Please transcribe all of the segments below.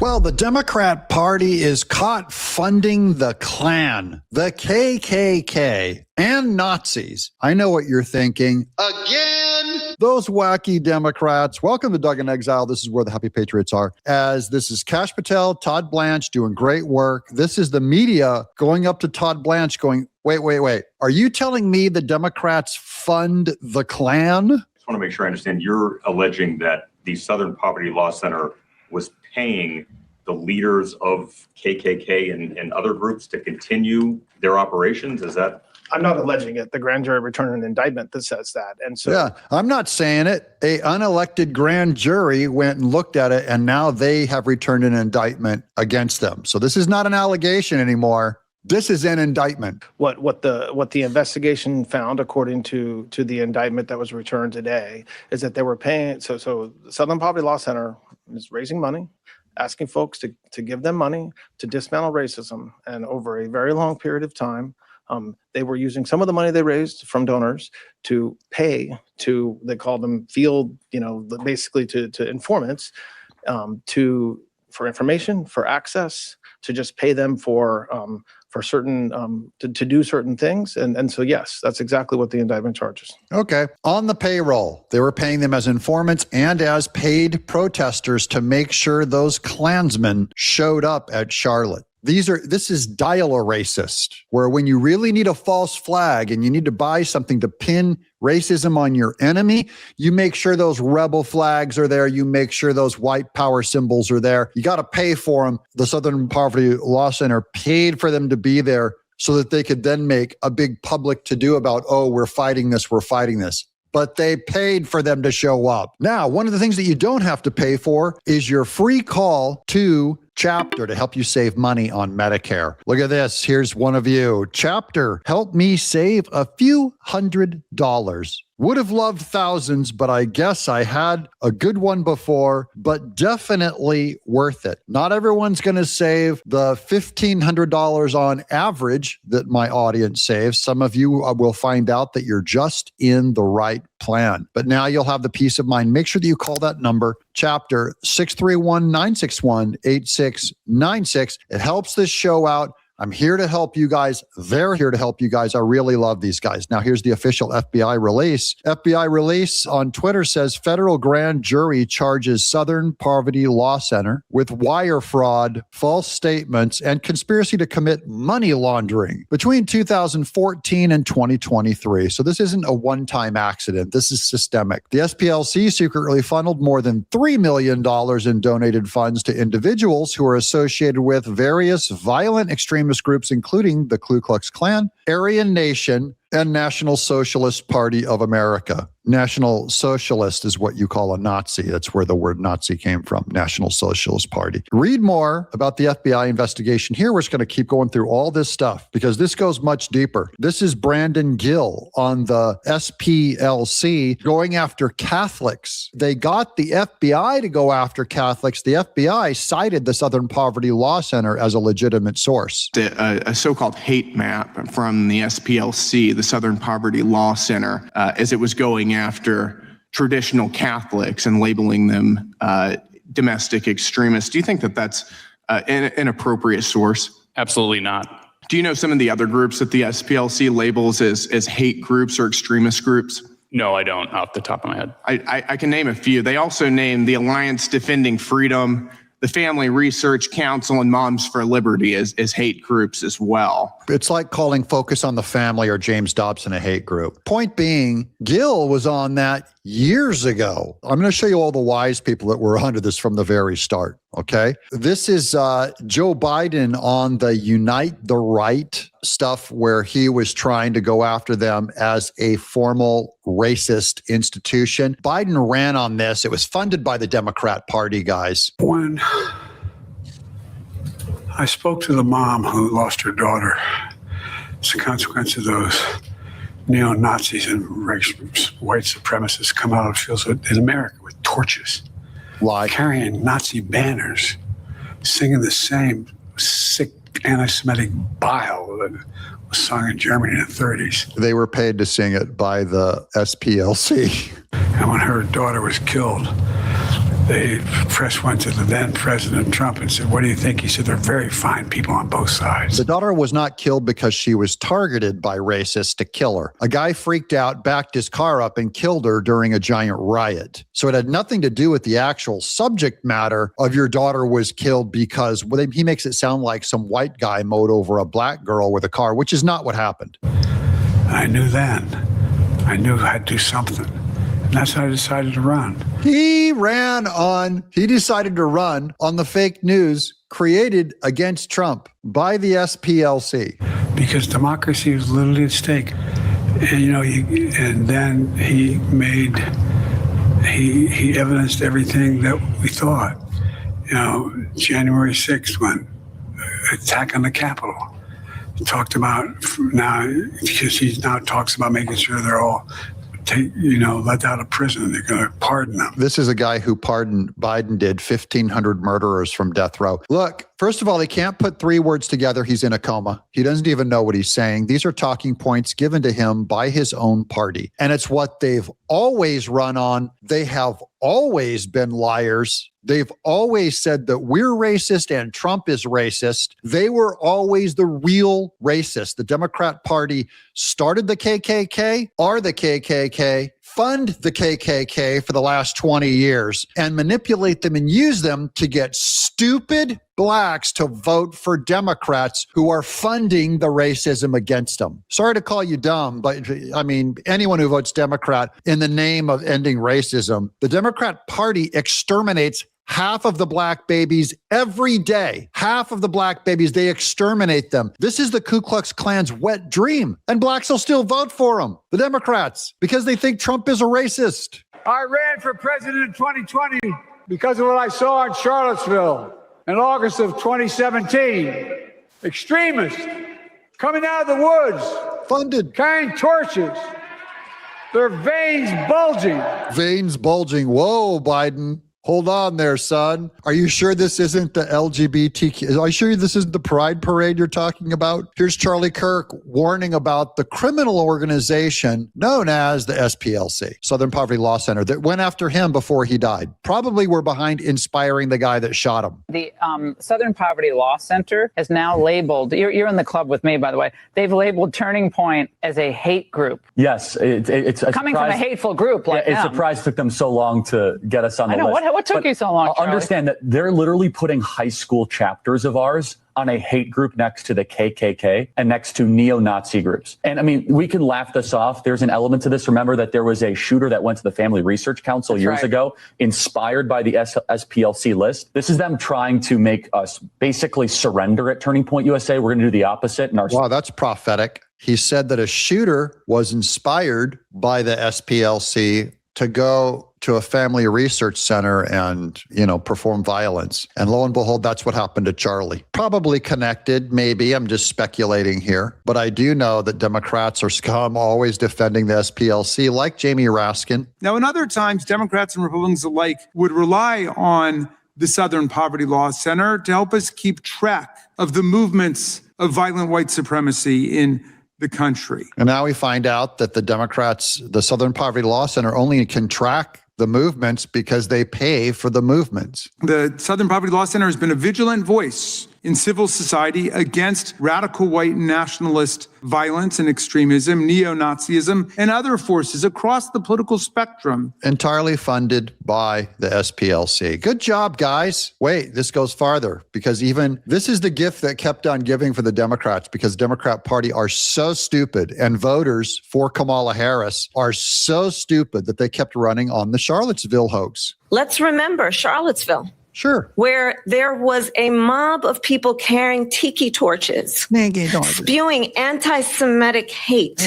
Well, the Democrat Party is caught funding the Klan, the KKK, and Nazis. I know what you're thinking. Again? Those wacky Democrats. Welcome to Doug in Exile. This is where the happy patriots are. As this is Kash Patel, Todd Blanche doing great work. This is the media going up to Todd Blanche going, wait. Are you telling me the Democrats fund the Klan? I just want to make sure I understand. You're alleging that the Southern Poverty Law Center was paying the leaders of KKK and other groups to continue their operations? Is that? I'm not alleging it. The grand jury returned an indictment that says that. And so, yeah, I'm not saying it. A unelected grand jury went and looked at it, and now they have returned an indictment against them. So this is not an allegation anymore. This is an indictment. What the investigation found, according to the indictment that was returned today, is that they were paying. So the Southern Poverty Law Center is raising money, asking folks to give them money to dismantle racism, and over a very long period of time, they were using some of the money they raised from donors to pay to, they call them field, basically to informants, for information, for access, to just pay them for certain to do certain things. And so, yes, that's exactly what the indictment charges. Okay. On the payroll, they were paying them as informants and as paid protesters to make sure those Klansmen showed up at Charlotte. This is dial-a-racist, where when you really need a false flag and you need to buy something to pin racism on your enemy, you make sure those rebel flags are there. You make sure those white power symbols are there. You got to pay for them. The Southern Poverty Law Center paid for them to be there so that they could then make a big public to-do about, oh, we're fighting this. But they paid for them to show up. Now, one of the things that you don't have to pay for is your free call to Chapter to help you save money on Medicare. Look at this. Here's one of you. Chapter, help me save a few $100s. Would have loved thousands, but I guess I had a good one before, but definitely worth it. Not everyone's going to save the $1,500 on average that my audience saves. Some of you will find out that you're just in the right plan. But now you'll have the peace of mind. Make sure that you call that number, Chapter 631-961-8696. It helps this show out. I'm here to help you guys. They're here to help you guys. I really love these guys. Now, here's the official FBI release. FBI release on Twitter says federal grand jury charges Southern Poverty Law Center with wire fraud, false statements, and conspiracy to commit money laundering between 2014 and 2023. So this isn't a one-time accident. This is systemic. The SPLC secretly funneled more than $3 million in donated funds to individuals who are associated with various violent extremist groups, including the Ku Klux Klan, Aryan Nation, and National Socialist Party of America. National Socialist is what you call a Nazi. That's where the word Nazi came from, National Socialist Party. Read more about the FBI investigation here. We're just going to keep going through all this stuff because this goes much deeper. This is Brandon Gill on the SPLC going after Catholics. They got the FBI to go after Catholics. The FBI cited the Southern Poverty Law Center as a legitimate source. A so-called hate map from the SPLC, the Southern Poverty Law Center, as it was going after traditional Catholics and labeling them domestic extremists. Do you think that that's an appropriate source? Absolutely not. Do you know some of the other groups that the SPLC labels as hate groups or extremist groups? No, I don't, off the top of my head. I can name a few. They also name the Alliance Defending Freedom, the Family Research Council, and Moms for Liberty as hate groups as well. It's like calling Focus on the Family or James Dobson a hate group. Point being, Gill was on that years ago. I'm going to show you all the wise people that were onto this from the very start, okay? This is Joe Biden on the Unite the Right stuff where he was trying to go after them as a formal racist institution. Biden ran on this. It was funded by the Democrat Party, guys. When I spoke to the mom who lost her daughter, it's a consequence of those neo-Nazis and white supremacists come out of fields in America with torches, carrying Nazi banners, singing the same sick anti-Semitic bile that was sung in Germany in the 30s. They were paid to sing it by the SPLC. And when her daughter was killed, the press went to the then President Trump and said, what do you think? He said, they're very fine people on both sides. The daughter was not killed because she was targeted by racists to kill her. A guy freaked out, backed his car up, and killed her during a giant riot. So it had nothing to do with the actual subject matter of your daughter was killed because he makes it sound like some white guy mowed over a black girl with a car, which is not what happened. I knew then. I knew I'd do something. And that's how I decided to run. He decided to run on the fake news created against Trump by the SPLC. Because democracy was literally at stake. And, and then he evidenced everything that we thought. January 6th, when attack on the Capitol. He talked about now, because he now talks about making sure they're all let out of prison. They're going to pardon them. This is a guy who pardoned Biden did 1,500 murderers from death row. Look, first of all, they can't put three words together. He's in a coma. He doesn't even know what he's saying. These are talking points given to him by his own party. And it's what they've always run on. They have always been liars. They've always said that we're racist and Trump is racist. They were always the real racists. The Democrat Party started the KKK, are the KKK, fund the KKK for the last 20 years, and manipulate them and use them to get stupid blacks to vote for Democrats who are funding the racism against them. Sorry to call you dumb, but I mean, anyone who votes Democrat in the name of ending racism, the Democrat Party exterminates half of the black babies every day. Half of the black babies, they exterminate them. This is the Ku Klux Klan's wet dream. And blacks will still vote for them, the Democrats, because they think Trump is a racist. I ran for president in 2020 because of what I saw in Charlottesville in August of 2017. Extremists coming out of the woods, Funded. carrying torches, their veins bulging. Veins bulging. Whoa, Biden. Hold on there, son. Are you sure this isn't the LGBTQ? Are you sure this isn't the pride parade you're talking about? Here's Charlie Kirk warning about the criminal organization known as the SPLC, Southern Poverty Law Center, that went after him before he died. Probably were behind inspiring the guy that shot him. The Southern Poverty Law Center has now labeled, you're in the club with me, by the way, they've labeled Turning Point as a hate group. Yes, it's a coming surprise. From a hateful group like It's them. a surprise it took them so long to get us on the list. What took you so long, Charlie? Understand that they're literally putting high school chapters of ours on a hate group next to the KKK and next to neo-Nazi groups. And I mean, we can laugh this off. There's an element to this. Remember that there was a shooter that went to the Family Research Council years ago, inspired by the SPLC list. This is them trying to make us basically surrender at Turning Point USA. We're going to do the opposite. Wow, that's prophetic. He said that a shooter was inspired by the SPLC to go to a family research center and, perform violence. And lo and behold, that's what happened to Charlie. Probably connected, maybe. I'm just speculating here. But I do know that Democrats are scum, always defending the SPLC, like Jamie Raskin. Now, in other times, Democrats and Republicans alike would rely on the Southern Poverty Law Center to help us keep track of the movements of violent white supremacy in the country. And now we find out that the Democrats, the Southern Poverty Law Center, only can track the movements because they pay for the movements. The Southern Poverty Law Center has been a vigilant voice in civil society against radical white nationalist violence and extremism, neo-Nazism, and other forces across the political spectrum. Entirely funded by the SPLC. Good job, guys. Wait, this goes farther, because even this is the gift that kept on giving for the Democrats, because the Democrat Party are so stupid, and voters for Kamala Harris are so stupid that they kept running on the Charlottesville hoax. Let's remember Charlottesville. Sure. Where there was a mob of people carrying tiki torches, spewing anti-Semitic hate.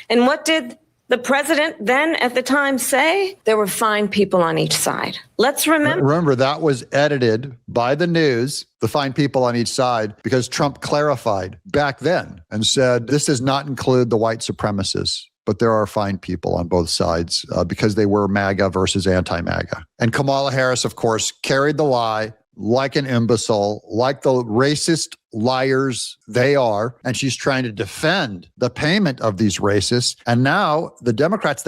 And what did the president then at the time say? There were fine people on each side. Let's remember. Remember, that was edited by the news, the fine people on each side, because Trump clarified back then and said, this does not include the white supremacists. But there are fine people on both sides because they were MAGA versus anti-MAGA. And Kamala Harris, of course, carried the lie like an imbecile, like the racist liars they are, and she's trying to defend the payment of these racists. And now the Democrats,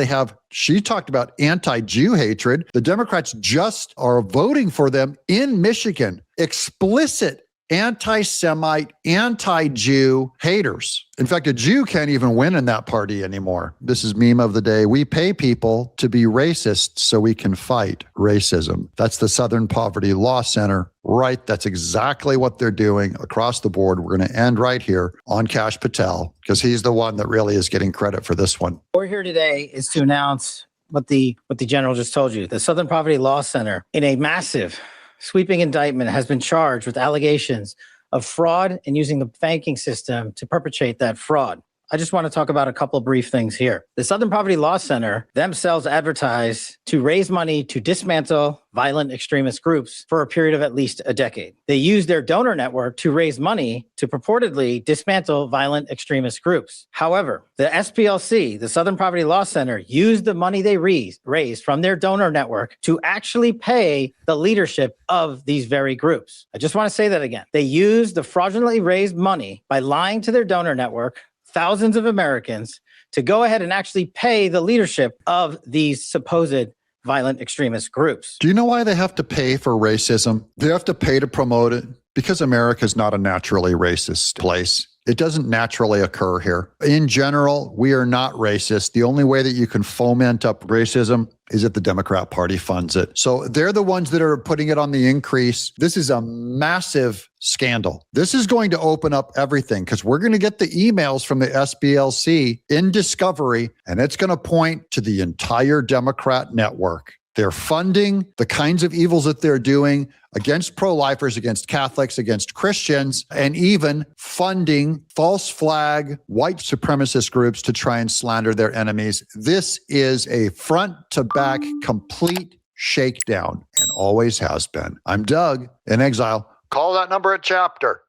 she talked about anti-Jew hatred. The Democrats just are voting for them in Michigan, explicit anti-Semite, anti-Jew haters. In fact, a Jew can't even win in that party anymore. This is meme of the day. We pay people to be racist so we can fight racism. That's the Southern Poverty Law Center, right? That's exactly what they're doing across the board. We're going to end right here on Kash Patel because he's the one that really is getting credit for this one. We're here today is to announce what the general just told you. The Southern Poverty Law Center, in a massive sweeping indictment, has been charged with allegations of fraud and using the banking system to perpetrate that fraud. I just want to talk about a couple of brief things here. The Southern Poverty Law Center themselves advertise to raise money to dismantle violent extremist groups for a period of at least a decade. They use their donor network to raise money to purportedly dismantle violent extremist groups. However, the SPLC, the Southern Poverty Law Center, used the money they raised from their donor network to actually pay the leadership of these very groups. I just want to say that again. They used the fraudulently raised money by lying to their donor network, thousands of Americans, to go ahead and actually pay the leadership of these supposed violent extremist groups. Do you know why they have to pay for racism? They have to pay to promote it because America is not a naturally racist place. It doesn't naturally occur here. In general, we are not racist. The only way that you can foment up racism is if the Democrat Party funds it. So they're the ones that are putting it on the increase. This is a massive scandal. This is going to open up everything because we're going to get the emails from the SPLC in discovery, and it's going to point to the entire Democrat network. They're funding the kinds of evils that they're doing against pro-lifers, against Catholics, against Christians, and even funding false flag white supremacist groups to try and slander their enemies. This is a front to back complete shakedown and always has been. I'm Doug in Exile. Call that number at Chapter.